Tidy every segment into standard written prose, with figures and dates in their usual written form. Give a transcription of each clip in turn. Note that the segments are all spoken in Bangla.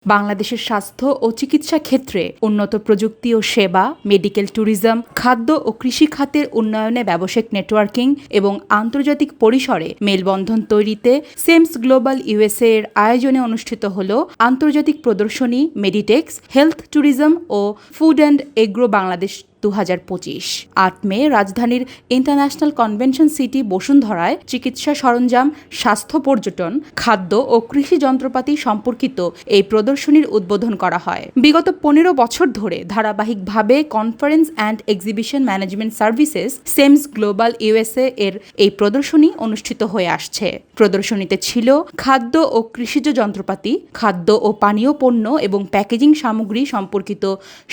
বাংলাদেশের স্বাস্থ্য ও চিকিৎসা ক্ষেত্রে উন্নত প্রযুক্তি ও সেবা, মেডিকেল ট্যুরিজম, খাদ্য ও কৃষি খাতের উন্নয়নে ব্যবসায়িক নেটওয়ার্কিং এবং আন্তর্জাতিক পরিসরে মেলবন্ধন তৈরিতে সেমস গ্লোবাল ইউএসএ এর আয়োজনে অনুষ্ঠিত হল আন্তর্জাতিক প্রদর্শনী মেডিটেক্স, হেলথ ট্যুরিজম ও food and agro Bangladesh 2025। 8 May রাজধানীর ইন্টারন্যাশনাল কনভেনশন সিটি বসুন্ধরায় চিকিৎসা সরঞ্জাম, স্বাস্থ্য পর্যটন, খাদ্য ও কৃষি যন্ত্রপাতি সম্পর্কিত এই প্রদর্শনীর উদ্বোধন করা হয়। বিগত 15 বছর ধরে ধারাবাহিকভাবে conference and exhibition management services সেমস global USA এর এই প্রদর্শনী অনুষ্ঠিত হয়ে আসছে। প্রদর্শনীতে ছিল খাদ্য ও কৃষিজ যন্ত্রপাতি, খাদ্য ও পানীয় পণ্য এবং প্যাকেজিং সামগ্রী সম্পর্কিত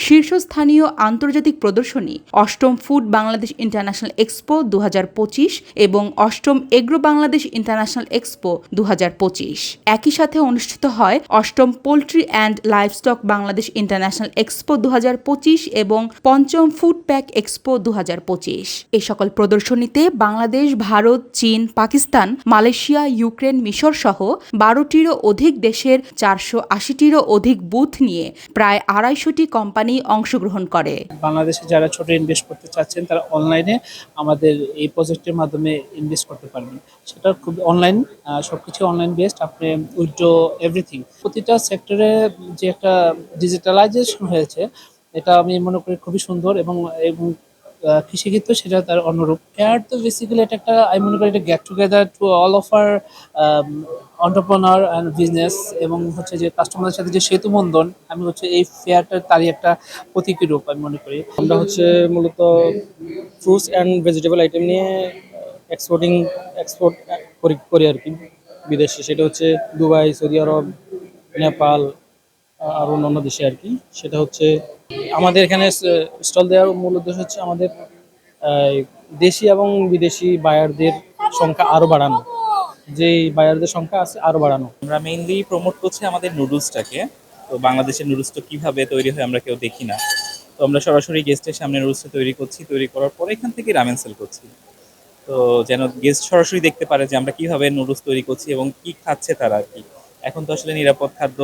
শীর্ষস্থানীয় আন্তর্জাতিক প্রদর্শনী, অষ্টম ফুড বাংলাদেশ ইন্টারন্যাশনাল এক্সপো 2025 এবং অষ্টম এগ্রো বাংলাদেশ ইন্টারন্যাশনাল এক্সপো 2025। একই সাথে অনুষ্ঠিত হয় অষ্টম poultry and livestock Bangladesh international expo 2025 এবং পঞ্চম ফুড প্যাক এক্সপো 2025। এই সকল প্রদর্শনীতে বাংলাদেশ, ভারত, চীন, পাকিস্তান, মালয়েশিয়া, ইউক্রেন, মিশর সহ 12টিরও অধিক দেশের 480টিরও অধিক বুথ নিয়ে প্রায় 250টি কোম্পানি অংশগ্রহণ করে। বাংলাদেশে যারা ছোট ইনভেস্ট করতে চাচ্ছেন তারা অনলাইনে আমাদের এই প্রজেক্টের মাধ্যমে ইনভেস্ট করতে পারবেন। সেটা খুব অনলাইন, সবকিছু অনলাইন বেসড, আপনি উইথড্র এভরিথিং। প্রতিটা সেক্টরে যে একটা ডিজিটালাইজেশন হয়েছে, এটা আমি মনে করি খুবই সুন্দর এবং কৃষিক্ষেত্রে সেটা তার অনুরূপ। ফেয়ার তো বেসিক্যালি এটা একটা, আমি মনে করি এটা get together to all of our entrepreneur and business, এবং হচ্ছে যে কাস্টমারের সাথে যে সেতু বন্ধন, আমি হচ্ছে এই ফেয়ারটা তারই একটা প্রতীকী রূপ আমি মনে করি। আমরা হচ্ছে মূলত ফ্রুটস অ্যান্ড ভেজিটেবল আইটেম নিয়ে এক্সপোর্ট করি আর কি বিদেশে। সেটা হচ্ছে দুবাই, সৌদি আরব, নেপাল আর অন্যান্য দেশে আর কি। সেটা হচ্ছে আমাদের এখানে স্টল দেওয়ার মূল উদ্দেশ্য হচ্ছে আমাদের দেশি এবং বিদেশি বায়ারদের সংখ্যা আরও বাড়ানো, যেই বায়ারদের সংখ্যা আছে আরও বাড়ানো। আমরা মেইনলি প্রমোট করছি আমাদের নুডলসটাকে। তো বাংলাদেশের নুডলসটা কিভাবে তৈরি হয় আমরা কেউ দেখি না, তো আমরা সরাসরি গেস্টের সামনে নুডলসটা তৈরি করছি, তৈরি করার পরে এখান থেকে রামেন সেল করছি। তো যেন গেস্ট সরাসরি দেখতে পারে যে আমরা কিভাবে নুডলস তৈরি করছি এবং কি খাচ্ছে তারা আর কি। এখন তো আসলে নিরাপদ খাদ্য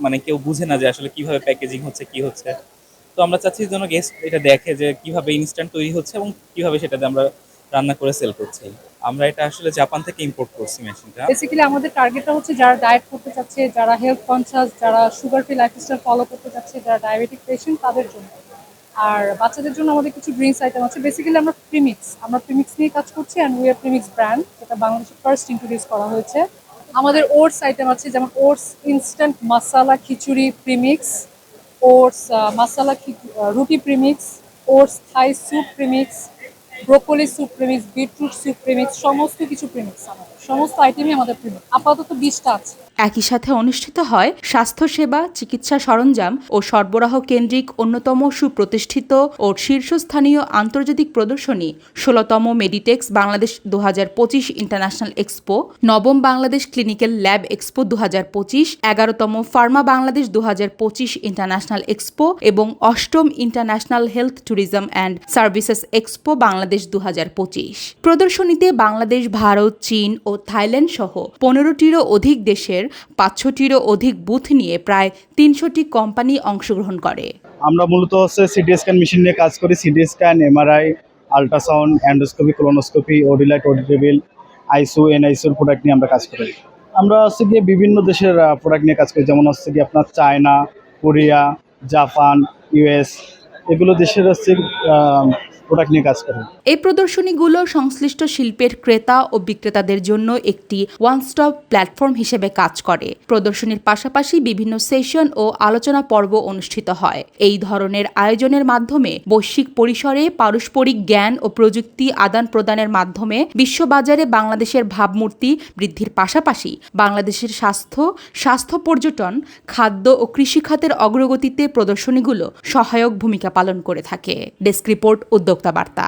মানে কেউ বুঝে না যে আসলে কিভাবে প্যাকেজিং হচ্ছে, কি হচ্ছে। তো আমরা চাচ্ছি যেন গেস্ট এটা দেখে যে কিভাবে ইনস্ট্যান্ট তৈরি হচ্ছে এবং কিভাবে সেটাতে আমরা রান্না করে সেল করছি। আমরা এটা আসলে জাপান থেকে ইম্পোর্ট করছি মেশিনটা। বেসিক্যালি আমাদের টার্গেটটা হচ্ছে যারা ডায়েট করতে চাচ্ছে, যারা হেলথ কনসিয়াস, যারা সুগার ফ্রি লাইফস্টাইল ফলো করতে চাচ্ছে, যারা ডায়াবেটিক পেশেন্ট, তাদের জন্য। আর বাচ্চাদের জন্য আমাদের কিছু ড্রিঙ্কস আইটেম আছে। বেসিক্যালি আমরা প্রিমিক্স নিয়ে কাজ করছি, and we are premix brand, যেটা বাংলাদেশে ফার্স্ট ইন্ট্রোডিউস করা হয়েছে। আমাদের ওটস আইটেম আছে, যেমন ওটস ইনস্ট্যান্ট মাসালা খিচুড়ি প্রিমিক্স, ওটস মাসালা রুটি premix, oats Thai soup premix, broccoli soup premix, beetroot soup premix, সমস্ত কিছু প্রিমিক্স। আমাদের সমস্ত আইটেমই আমাদের প্রিমিক্স। আপাতত 20টা আছে। একই সাথে অনুষ্ঠিত হয় স্বাস্থ্যসেবা, চিকিৎসা সরঞ্জাম ও সরবরাহ কেন্দ্রিক অন্যতম সুপ্রতিষ্ঠিত ও শীর্ষস্থানীয় আন্তর্জাতিক প্রদর্শনী 16তম মেডিটেক্স বাংলাদেশ 2025 ইন্টারন্যাশনাল এক্সপো, 9ম বাংলাদেশ ক্লিনিক্যাল ল্যাব এক্সপো 2025, 11তম ফার্মা বাংলাদেশ 2025 ইন্টারন্যাশনাল এক্সপো এবং 8ম international health tourism and services expo Bangladesh 2025। প্রদর্শনীতে বাংলাদেশ, ভারত, চীন ও থাইল্যান্ড সহ 15টিরও অধিক দেশের 500টিরও অধিক বুথ নিয়ে প্রায় 300টি কোম্পানি অংশগ্রহণ করে। আমরা মূলত হচ্ছে সিটি স্ক্যান মেশিন নিয়ে কাজ করি। CT scan, MRI, ultrasound, endoscopy, colonoscopy, OT light, OT table, ICU, এনআইসিইউর প্রোডাক্ট নিয়ে আমরা কাজ করি। আমরা হচ্ছে গিয়ে বিভিন্ন দেশের প্রোডাক্ট নিয়ে কাজ করি, যেমন হচ্ছে গিয়ে আপনার চায়না, কোরিয়া, জাপান, ইউএস, এগুলো দেশের হচ্ছে প্রোডাক্ট নিয়ে কাজ করি। এই প্রদর্শনীগুলো সংশ্লিষ্ট শিল্পের ক্রেতা ও বিক্রেতাদের জন্য একটি ওয়ান স্টপ প্ল্যাটফর্ম হিসেবে কাজ করে। প্রদর্শনীর পাশাপাশি বিভিন্ন সেশন ও আলোচনা পর্ব অনুষ্ঠিত হয়। এই ধরনের আয়োজনের মাধ্যমে বৈশ্বিক পরিসরে পারস্পরিক জ্ঞান ও প্রযুক্তি আদান প্রদানের মাধ্যমে বিশ্ববাজারে বাংলাদেশের ভাবমূর্তি বৃদ্ধির পাশাপাশি বাংলাদেশের স্বাস্থ্য পর্যটন, খাদ্য ও কৃষি খাতের অগ্রগতিতে প্রদর্শনীগুলো সহায়ক ভূমিকা পালন করে থাকে। ডেস্ক রিপোর্ট, উদ্যোক্তা বার্তা।